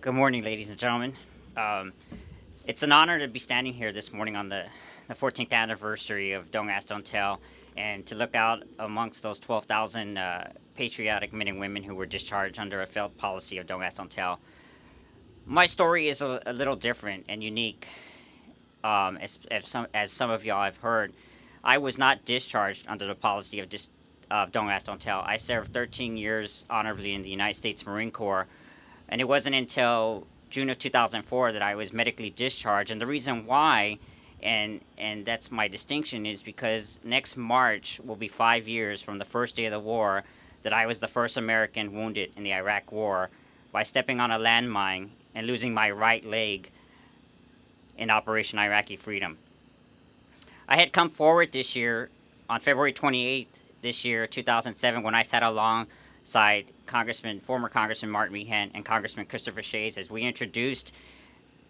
Good morning, ladies and gentlemen. Um, it's an honor to be standing here this morning on the 14th anniversary of Don't Ask, Don't Tell, and to look out amongst those 12,000 patriotic men and women who were discharged under a failed policy of Don't Ask, Don't Tell. My story is a little different and unique. As some of y'all have heard, I was not discharged under the policy of Don't Ask, Don't Tell. I served 13 years honorably in the United States Marine Corps, and it wasn't until June of 2004 that I was medically discharged. And the reason why, and that's my distinction, is because next March will be 5 years from the first day of the war that I was the first American wounded in the Iraq War by stepping on a landmine and losing my right leg in Operation Iraqi Freedom. I had come forward this year on February 28th this year, 2007, when I sat alongside former Congressman Martin Meehan and Congressman Christopher Shays as we introduced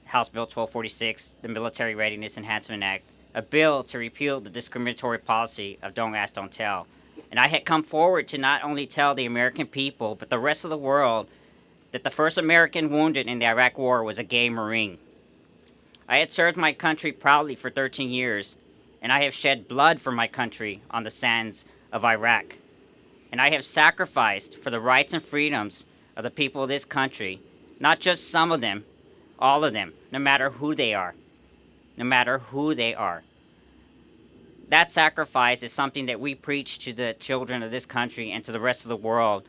House Bill 1246, the Military Readiness Enhancement Act, a bill to repeal the discriminatory policy of Don't Ask, Don't Tell. And I had come forward to not only tell the American people, but the rest of the world, that the first American wounded in the Iraq War was a gay Marine. I had served my country proudly for 13 years, and I have shed blood for my country on the sands of Iraq. And I have sacrificed for the rights and freedoms of the people of this country, not just some of them, all of them, no matter who they are. No matter who they are. That sacrifice is something that we preach to the children of this country and to the rest of the world,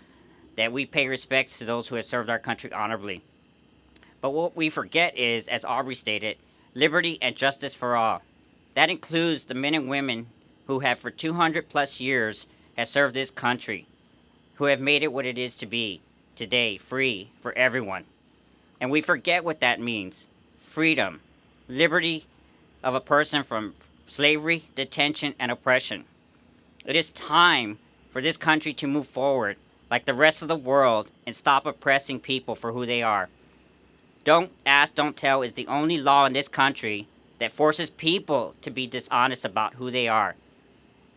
that we pay respects to those who have served our country honorably. But what we forget is, as Aubrey stated, liberty and justice for all. That includes the men and women who have for 200 plus years have served this country, who have made it what it is to be today, free for everyone. And we forget what that means. Freedom, liberty of a person from slavery, detention, and oppression. It is time for this country to move forward like the rest of the world and stop oppressing people for who they are. Don't Ask, Don't Tell is the only law in this country that forces people to be dishonest about who they are.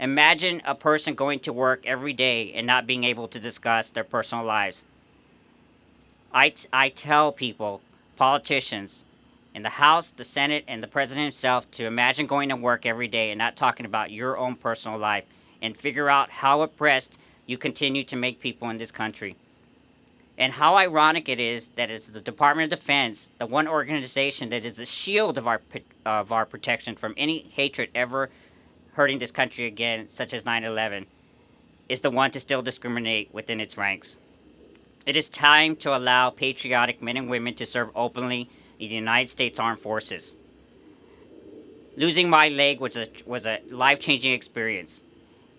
Imagine a person going to work every day and not being able to discuss their personal lives. I tell people, politicians, in the House, the Senate, and the President himself to imagine going to work every day and not talking about your own personal life and figure out how oppressed you continue to make people in this country. And how ironic it is that it's the Department of Defense, the one organization that is the shield of our protection from any hatred ever hurting this country again, such as 9/11, is the one to still discriminate within its ranks. It is time to allow patriotic men and women to serve openly in the United States Armed Forces. Losing my leg was a life-changing experience.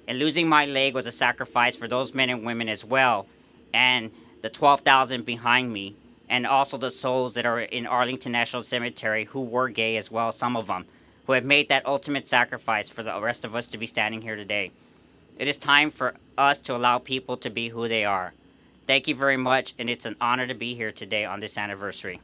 And losing my leg was a sacrifice for those men and women as well, and the 12,000 behind me, and also the souls that are in Arlington National Cemetery who were gay as well, some of them, who have made that ultimate sacrifice for the rest of us to be standing here today. It is time for us to allow people to be who they are. Thank you very much, and it's an honor to be here today on this anniversary.